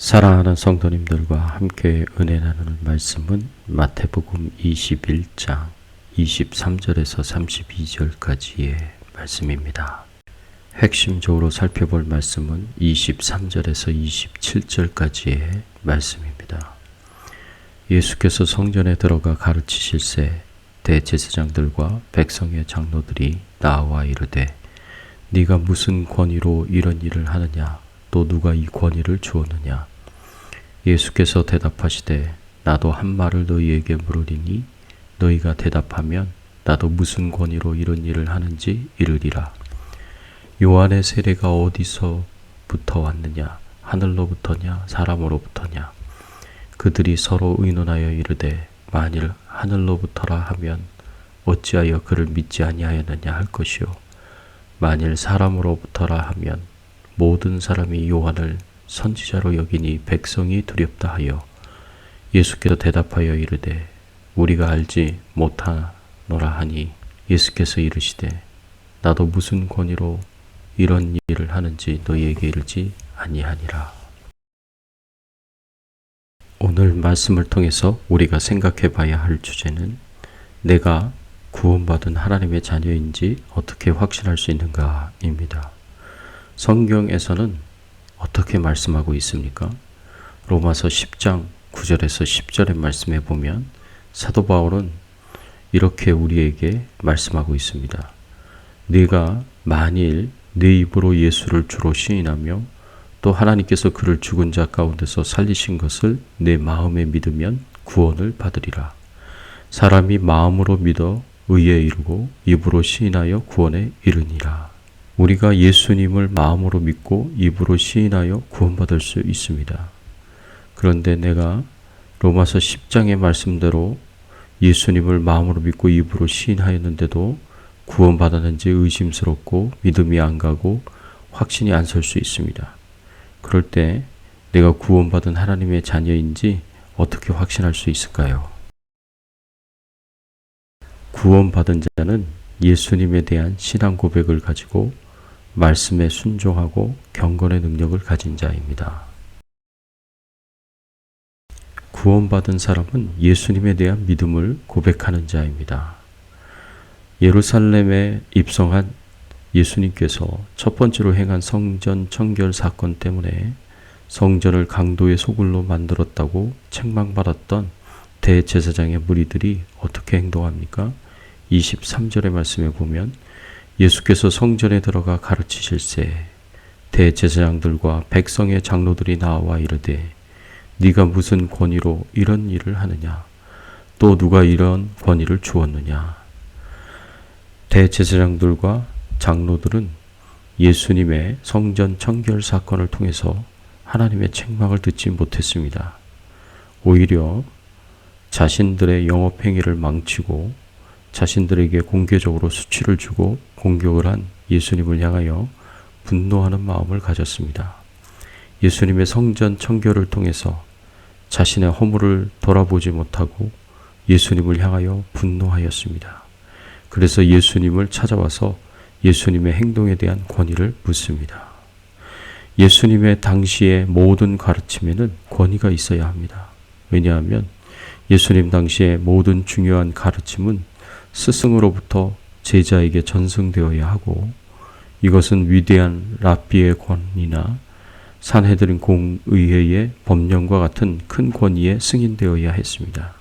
사랑하는 성도님들과 함께 은혜 나누는 말씀은 마태복음 21장 23절에서 32절까지의 말씀입니다. 핵심적으로 살펴볼 말씀은 23절에서 27절까지의 말씀입니다. 예수께서 성전에 들어가 가르치실새 대제사장들과 백성의 장로들이 나와 이르되 네가 무슨 권위로 이런 일을 하느냐? 또 누가 이 권위를 주었느냐? 예수께서 대답하시되 나도 한 말을 너희에게 물으리니 너희가 대답하면 나도 무슨 권위로 이런 일을 하는지 이르리라. 요한의 세례가 어디서부터 왔느냐? 하늘로부터냐? 사람으로부터냐? 그들이 서로 의논하여 이르되 만일 하늘로부터라 하면 어찌하여 그를 믿지 아니하였느냐 할 것이요 만일 사람으로부터라 하면 모든 사람이 요한을 선지자로 여기니 백성이 두렵다 하여 예수께서 대답하여 이르되 우리가 알지 못하노라 하니 예수께서 이르시되 나도 무슨 권위로 이런 일을 하는지 너희에게 이르지 아니하니라. 오늘 말씀을 통해서 우리가 생각해 봐야 할 주제는 내가 구원받은 하나님의 자녀인지 어떻게 확신할 수 있는가입니다. 성경에서는 어떻게 말씀하고 있습니까? 로마서 10장 9절에서 10절의 말씀에 보면 사도 바울은 이렇게 우리에게 말씀하고 있습니다. 네가 만일 네 입으로 예수를 주로 시인하며 또 하나님께서 그를 죽은 자 가운데서 살리신 것을 내 마음에 믿으면 구원을 받으리라. 사람이 마음으로 믿어 의에 이르고 입으로 시인하여 구원에 이르니라. 우리가 예수님을 마음으로 믿고 입으로 시인하여 구원받을 수 있습니다. 그런데 내가 로마서 10장의 말씀대로 예수님을 마음으로 믿고 입으로 시인하였는데도 구원받았는지 의심스럽고 믿음이 안 가고 확신이 안 설 수 있습니다. 그럴 때 내가 구원받은 하나님의 자녀인지 어떻게 확신할 수 있을까요? 구원받은 자는 예수님에 대한 신앙 고백을 가지고 말씀에 순종하고 경건의 능력을 가진 자입니다. 구원받은 사람은 예수님에 대한 믿음을 고백하는 자입니다. 예루살렘에 입성한 예수님께서 첫 번째로 행한 성전 청결 사건 때문에 성전을 강도의 소굴로 만들었다고 책망받았던 대제사장의 무리들이 어떻게 행동합니까? 23절의 말씀에 보면 예수께서 성전에 들어가 가르치실새 대제사장들과 백성의 장로들이 나와 이르되 네가 무슨 권위로 이런 일을 하느냐? 또 누가 이런 권위를 주었느냐? 대제사장들과 장로들은 예수님의 성전 청결 사건을 통해서 하나님의 책망을 듣지 못했습니다. 오히려 자신들의 영업행위를 망치고 자신들에게 공개적으로 수치를 주고 공격을 한 예수님을 향하여 분노하는 마음을 가졌습니다. 예수님의 성전 청결을 통해서 자신의 허물을 돌아보지 못하고 예수님을 향하여 분노하였습니다. 그래서 예수님을 찾아와서 예수님의 행동에 대한 권위를 묻습니다. 예수님의 당시의 모든 가르침에는 권위가 있어야 합니다. 왜냐하면 예수님 당시의 모든 중요한 가르침은 스승으로부터 제자에게 전승되어야 하고 이것은 위대한 랍비의 권위나 산헤드린 공의회의 법령과 같은 큰 권위에 승인되어야 했습니다.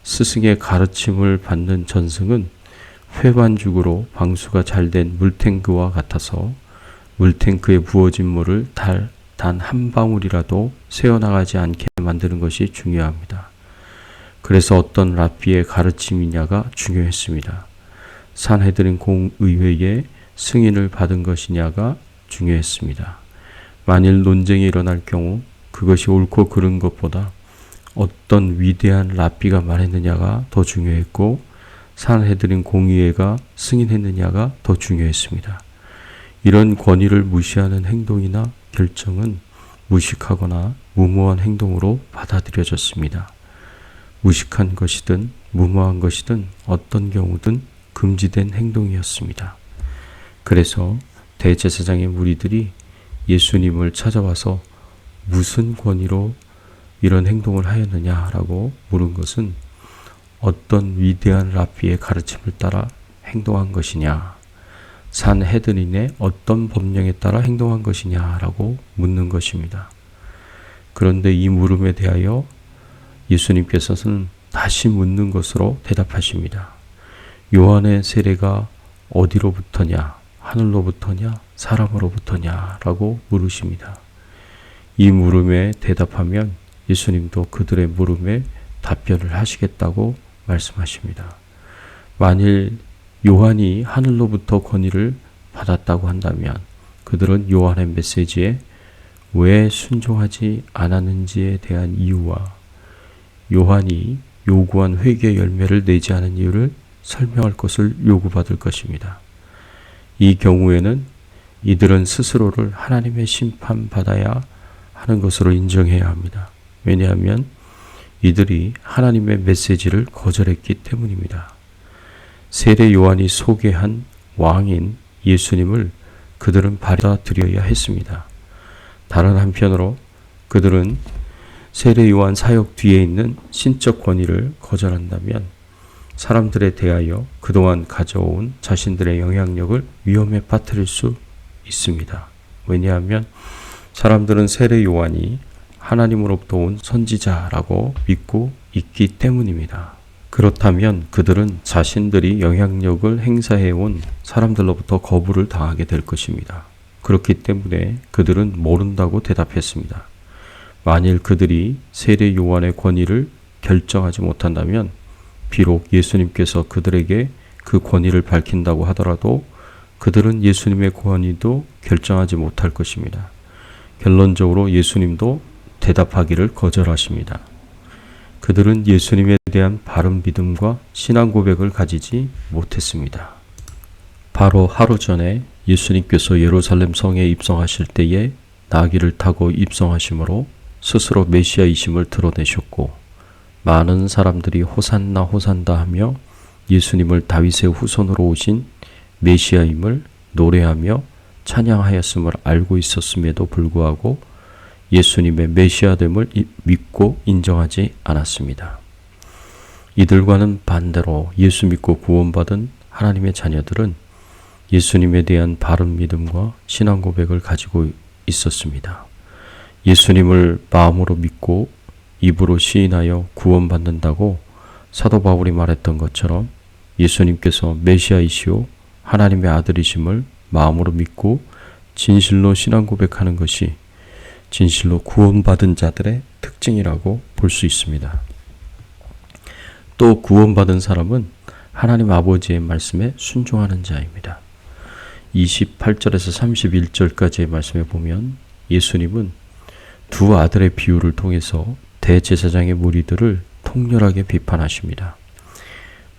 스승의 가르침을 받는 전승은 회반죽으로 방수가 잘된 물탱크와 같아서 물탱크에 부어진 물을 단 한 방울이라도 새어나가지 않게 만드는 것이 중요합니다. 그래서 어떤 랍비의 가르침이냐가 중요했습니다. 산헤드린 공의회의 승인을 받은 것이냐가 중요했습니다. 만일 논쟁이 일어날 경우 그것이 옳고 그른 것보다 어떤 위대한 랍비가 말했느냐가 더 중요했고 산헤드린 공의회가 승인했느냐가 더 중요했습니다. 이런 권위를 무시하는 행동이나 결정은 무식하거나 무모한 행동으로 받아들여졌습니다. 무식한 것이든 무모한 것이든 어떤 경우든 금지된 행동이었습니다. 그래서 대제사장의 무리들이 예수님을 찾아와서 무슨 권위로 이런 행동을 하였느냐라고 물은 것은 어떤 위대한 랍비의 가르침을 따라 행동한 것이냐, 산헤드린의 어떤 법령에 따라 행동한 것이냐라고 묻는 것입니다. 그런데 이 물음에 대하여 예수님께서는 다시 묻는 것으로 대답하십니다. 요한의 세례가 어디로부터냐, 하늘로부터냐, 사람으로부터냐 라고 물으십니다. 이 물음에 대답하면 예수님도 그들의 물음에 답변을 하시겠다고 말씀하십니다. 만일 요한이 하늘로부터 권위를 받았다고 한다면 그들은 요한의 메시지에 왜 순종하지 않았는지에 대한 이유와 요한이 요구한 회개 열매를 내지 않은 이유를 설명할 것을 요구받을 것입니다. 이 경우에는 이들은 스스로를 하나님의 심판받아야 하는 것으로 인정해야 합니다. 왜냐하면 이들이 하나님의 메시지를 거절했기 때문입니다. 세례 요한이 소개한 왕인 예수님을 그들은 받아들여야 했습니다. 다른 한편으로 그들은 세례 요한 사역 뒤에 있는 신적 권위를 거절한다면 사람들에 대하여 그동안 가져온 자신들의 영향력을 위험에 빠뜨릴 수 있습니다. 왜냐하면 사람들은 세례 요한이 하나님으로부터 온 선지자라고 믿고 있기 때문입니다. 그렇다면 그들은 자신들이 영향력을 행사해온 사람들로부터 거부를 당하게 될 것입니다. 그렇기 때문에 그들은 모른다고 대답했습니다. 만일 그들이 세례 요한의 권위를 결정하지 못한다면 비록 예수님께서 그들에게 그 권위를 밝힌다고 하더라도 그들은 예수님의 권위도 결정하지 못할 것입니다. 결론적으로 예수님도 대답하기를 거절하십니다. 그들은 예수님에 대한 바른 믿음과 신앙 고백을 가지지 못했습니다. 바로 하루 전에 예수님께서 예루살렘 성에 입성하실 때에 나귀를 타고 입성하심으로 스스로 메시아이심을 드러내셨고 많은 사람들이 호산나 호산다 하며 예수님을 다윗의 후손으로 오신 메시아임을 노래하며 찬양하였음을 알고 있었음에도 불구하고 예수님의 메시아됨을 믿고 인정하지 않았습니다. 이들과는 반대로 예수 믿고 구원받은 하나님의 자녀들은 예수님에 대한 바른 믿음과 신앙 고백을 가지고 있었습니다. 예수님을 마음으로 믿고 입으로 시인하여 구원받는다고 사도 바울이 말했던 것처럼 예수님께서 메시아이시오 하나님의 아들이심을 마음으로 믿고 진실로 신앙 고백하는 것이 진실로 구원받은 자들의 특징이라고 볼 수 있습니다. 또 구원받은 사람은 하나님 아버지의 말씀에 순종하는 자입니다. 28절에서 31절까지의 말씀에 보면 예수님은 두 아들의 비유를 통해서 대제사장의 무리들을 통렬하게 비판하십니다.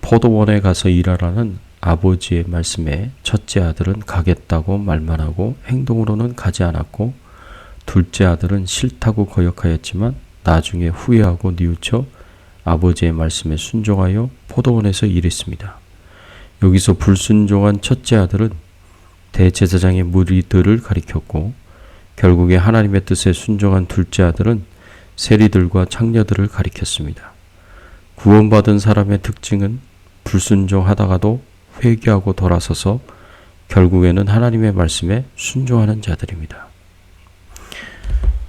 포도원에 가서 일하라는 아버지의 말씀에 첫째 아들은 가겠다고 말만 하고 행동으로는 가지 않았고 둘째 아들은 싫다고 거역하였지만 나중에 후회하고 뉘우쳐 아버지의 말씀에 순종하여 포도원에서 일했습니다. 여기서 불순종한 첫째 아들은 대제사장의 무리들을 가리켰고 결국에 하나님의 뜻에 순종한 둘째 아들은 세리들과 창녀들을 가리켰습니다. 구원받은 사람의 특징은 불순종하다가도 회개하고 돌아서서 결국에는 하나님의 말씀에 순종하는 자들입니다.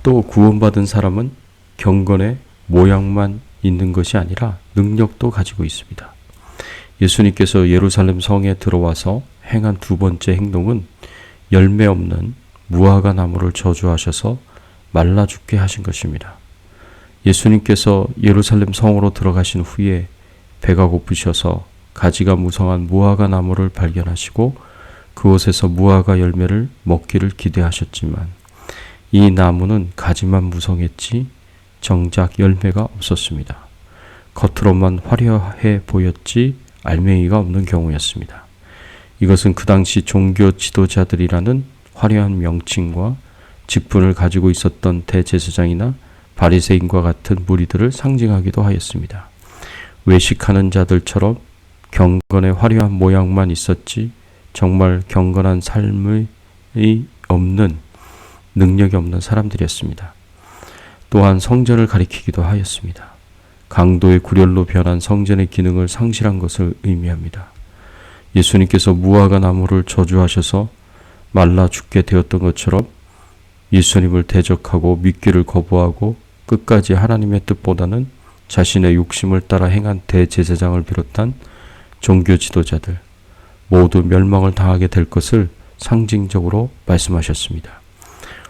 또 구원받은 사람은 경건의 모양만 있는 것이 아니라 능력도 가지고 있습니다. 예수님께서 예루살렘 성에 들어와서 행한 두 번째 행동은 열매 없는 무화과 나무를 저주하셔서 말라 죽게 하신 것입니다. 예수님께서 예루살렘 성으로 들어가신 후에 배가 고프셔서 가지가 무성한 무화과 나무를 발견하시고 그곳에서 무화과 열매를 먹기를 기대하셨지만 이 나무는 가지만 무성했지 정작 열매가 없었습니다. 겉으로만 화려해 보였지 알맹이가 없는 경우였습니다. 이것은 그 당시 종교 지도자들이라는 화려한 명칭과 직분을 가지고 있었던 대제사장이나 바리새인과 같은 무리들을 상징하기도 하였습니다. 외식하는 자들처럼 경건의 화려한 모양만 있었지 정말 경건한 삶이 없는 능력이 없는 사람들이었습니다. 또한 성전을 가리키기도 하였습니다. 강도의 구렬로 변한 성전의 기능을 상실한 것을 의미합니다. 예수님께서 무화과 나무를 저주하셔서 말라 죽게 되었던 것처럼 예수님을 대적하고 믿기를 거부하고 끝까지 하나님의 뜻보다는 자신의 욕심을 따라 행한 대제사장을 비롯한 종교 지도자들 모두 멸망을 당하게 될 것을 상징적으로 말씀하셨습니다.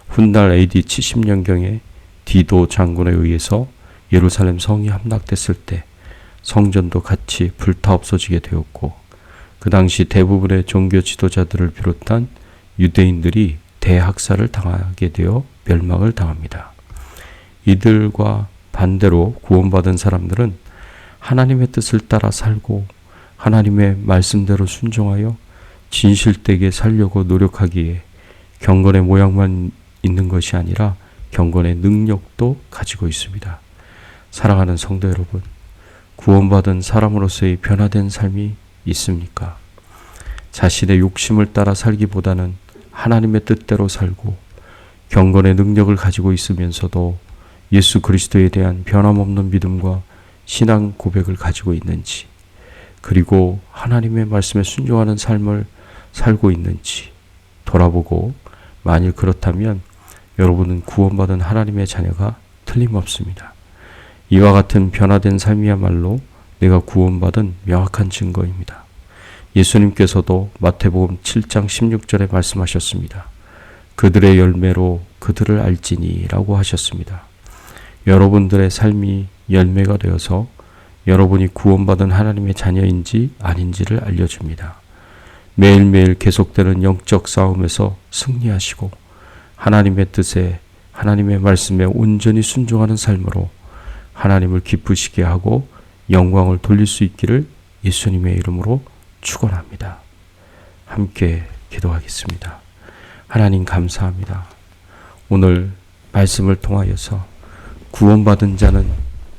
훗날 AD 70년경에 디도 장군에 의해서 예루살렘 성이 함락됐을 때 성전도 같이 불타 없어지게 되었고, 그 당시 대부분의 종교 지도자들을 비롯한 유대인들이 대학살을 당하게 되어 멸망을 당합니다. 이들과 반대로 구원받은 사람들은 하나님의 뜻을 따라 살고 하나님의 말씀대로 순종하여 진실되게 살려고 노력하기에 경건의 모양만 있는 것이 아니라 경건의 능력도 가지고 있습니다. 사랑하는 성도 여러분, 구원받은 사람으로서의 변화된 삶이 있습니까? 자신의 욕심을 따라 살기보다는 하나님의 뜻대로 살고 경건의 능력을 가지고 있으면서도 예수 그리스도에 대한 변함없는 믿음과 신앙 고백을 가지고 있는지, 그리고 하나님의 말씀에 순종하는 삶을 살고 있는지 돌아보고, 만일 그렇다면 여러분은 구원받은 하나님의 자녀가 틀림없습니다. 이와 같은 변화된 삶이야말로 내가 구원받은 명확한 증거입니다. 예수님께서도 마태복음 7장 16절에 말씀하셨습니다. 그들의 열매로 그들을 알지니 라고 하셨습니다. 여러분들의 삶이 열매가 되어서 여러분이 구원받은 하나님의 자녀인지 아닌지를 알려줍니다. 매일매일 계속되는 영적 싸움에서 승리하시고 하나님의 뜻에, 하나님의 말씀에 온전히 순종하는 삶으로 하나님을 기쁘시게 하고 영광을 돌릴 수 있기를 예수님의 이름으로 축원합니다. 함께 기도하겠습니다. 하나님 감사합니다. 오늘 말씀을 통하여서 구원받은 자는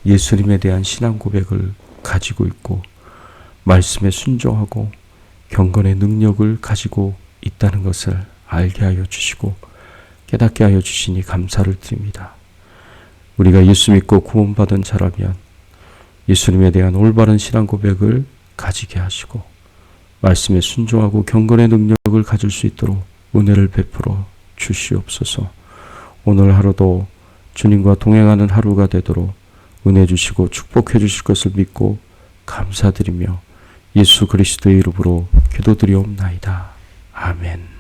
예수님에 대한 신앙 고백을 가지고 있고 말씀에 순종하고 경건의 능력을 가지고 있다는 것을 알게 하여 주시고 깨닫게 하여 주시니 감사를 드립니다. 우리가 예수 믿고 구원받은 자라면 예수님에 대한 올바른 신앙 고백을 가지게 하시고 말씀에 순종하고 경건의 능력을 가질 수 있도록 은혜를 베풀어 주시옵소서. 오늘 하루도 주님과 동행하는 하루가 되도록 은혜 주시고 축복해 주실 것을 믿고 감사드리며 예수 그리스도의 이름으로 기도드리옵나이다. 아멘.